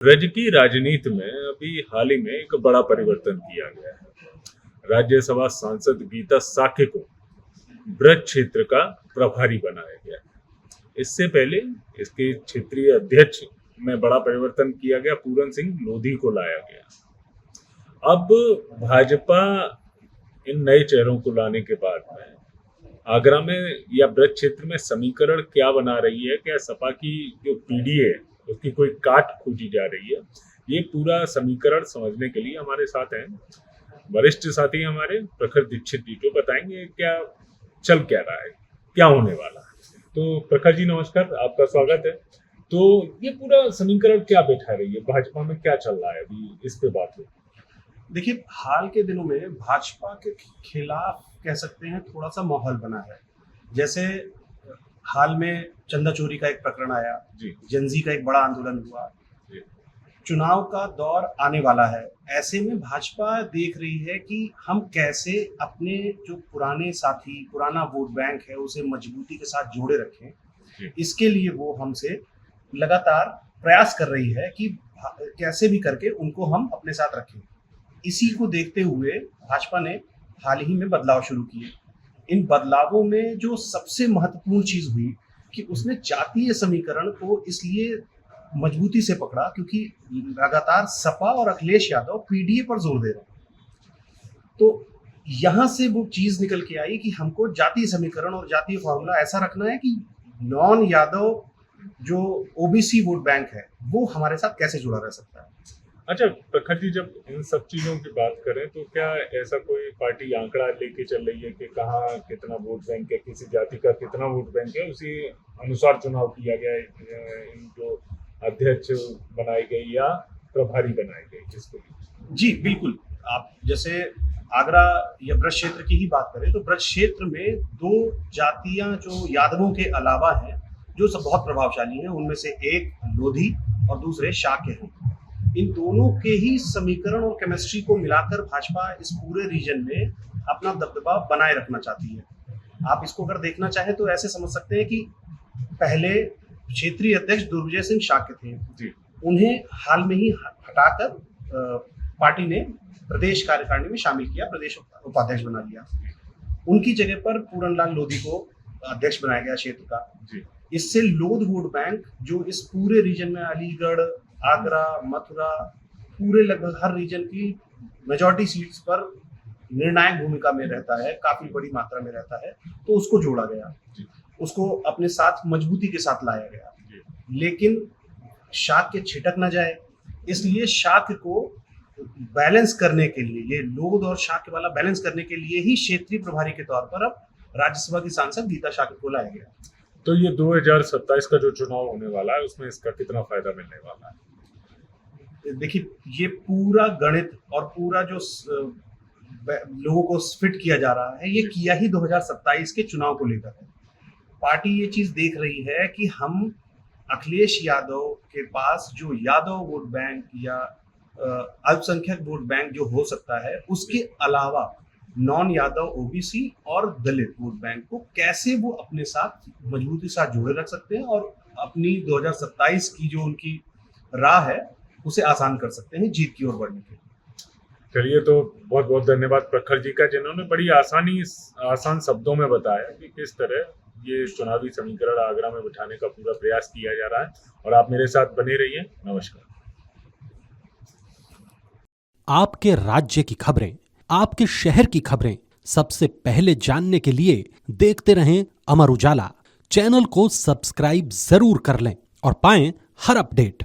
ब्रज की राजनीति में अभी हाल ही में एक बड़ा परिवर्तन किया गया है। राज्यसभा सांसद गीता साखे को ब्रज क्षेत्र का प्रभारी बनाया गया है। इससे पहले इसके क्षेत्रीय अध्यक्ष में बड़ा परिवर्तन किया गया, पूरन सिंह लोधी को लाया गया। अब भाजपा इन नए चेहरों को लाने के बाद में आगरा में या ब्रज क्षेत्र में समीकरण क्या बना रही है, क्या सपा की जो पीढ़ी है उसकी कोई काट खोजी जा रही है, ये पूरा समीकरण समझने के लिए हमारे साथ हैं वरिष्ठ साथी हमारे प्रखर दीक्षित जी, जो बताएंगे क्या रहा है, क्या होने वाला है। तो प्रखर जी नमस्कार, आपका स्वागत है। तो ये पूरा समीकरण क्या बैठा रही है, भाजपा में क्या चल रहा है अभी, इस पे बात हो। देखिए, हाल के दिनों में भाजपा के खिलाफ कह सकते हैं थोड़ा सा माहौल बना है। जैसे हाल में चंदा चोरी का एक प्रकरण आया, जेनजी का एक बड़ा आंदोलन हुआ, चुनाव का दौर आने वाला है। ऐसे में भाजपा देख रही है कि हम कैसे अपने जो पुराने साथी, पुराना वोट बैंक है, उसे मजबूती के साथ जोड़े रखें। इसके लिए वो हमसे लगातार प्रयास कर रही है कि कैसे भी करके उनको हम अपने साथ रखें। इसी को देखते हुए भाजपा ने हाल ही में बदलाव शुरू किए। इन बदलावों में जो सबसे महत्वपूर्ण चीज हुई कि उसने जातीय समीकरण को इसलिए मजबूती से पकड़ा क्योंकि लगातार सपा और अखिलेश यादव पीडीए पर जोर दे रहे हैं। तो यहां से वो चीज निकल के आई कि हमको जातीय समीकरण और जातीय फॉर्मूला ऐसा रखना है कि नॉन यादव जो ओबीसी वोट बैंक है वो हमारे साथ कैसे जुड़ा रह सकता है। अच्छा प्रखर जी, जब इन सब चीजों की बात करें तो क्या ऐसा कोई पार्टी आंकड़ा लेके चल रही है कि कहाँ कितना वोट बैंक है, किसी जाति का कितना वोट बैंक है, उसी अनुसार चुनाव किया गया है, इन जो अध्यक्ष बनाई गई या प्रभारी बनाई गई जिसको? जी बिल्कुल। आप जैसे आगरा या ब्रज क्षेत्र की ही बात करें तो ब्रज क्षेत्र में दो जातियां जो यादवों के अलावा हैं जो सब बहुत प्रभावशाली हैं, उनमें से एक लोधी और दूसरे शाक्य हैं। इन दोनों के ही समीकरण और केमिस्ट्री को मिलाकर भाजपा इस पूरे रीजन में अपना दबदबा बनाए रखना चाहती है। आप इसको अगर देखना चाहें तो ऐसे समझ सकते हैं कि पहले क्षेत्रीय अध्यक्ष दुर्विजय सिंह शाक्य थे, उन्हें हाल में ही हटाकर पार्टी ने प्रदेश कार्यकारिणी में शामिल किया, प्रदेश उपाध्यक्ष बना दिया। उनकी जगह पर पूरनलाल लोधी को अध्यक्ष बनाया गया क्षेत्र का। इससे लोध वोट बैंक जो इस पूरे रीजन में अलीगढ़, आगरा, मथुरा, पूरे लगभग हर रीजन की मेजॉरिटी सीट्स पर निर्णायक भूमिका में रहता है, काफी बड़ी मात्रा में रहता है, तो उसको जोड़ा गया, उसको अपने साथ मजबूती के साथ लाया गया। लेकिन शाक्य छिटक ना जाए, इसलिए शाक्य को बैलेंस करने के लिए, ये लोध और शाक्य वाला बैलेंस करने के लिए ही क्षेत्रीय प्रभारी के तौर पर अब राज्यसभा की सांसद गीता शाक्य को लाया गया। तो ये 2027 का जो चुनाव होने वाला है उसमें इसका कितना फायदा मिलने वाला है? देखिए, ये पूरा गणित और पूरा जो लोगों को फिट किया जा रहा है, ये किया ही 2027 के चुनाव को लेकर है। पार्टी ये चीज देख रही है कि हम अखिलेश यादव के पास जो यादव वोट बैंक या अल्पसंख्यक वोट बैंक जो हो सकता है, उसके अलावा नॉन यादव ओबीसी और दलित वोट बैंक को कैसे वो अपने साथ मजबूती से जोड़े रख सकते हैं और अपनी 2027 की जो उनकी राह है उसे आसान कर सकते हैं जीत की ओर बढ़ने के लिए। चलिए, तो बहुत बहुत धन्यवाद प्रखर जी का, जिन्होंने बड़ी आसान शब्दों में बताया कि किस तरह ये चुनावी समीकरण आगरा में बिठाने का पूरा प्रयास किया जा रहा है। और आप मेरे साथ बने रहिए। नमस्कार। आपके राज्य की खबरें, आपके शहर की खबरें सबसे पहले जानने के लिए देखते रहें अमर उजाला। चैनल को सब्सक्राइब जरूर कर लें और पाएं हर अपडेट।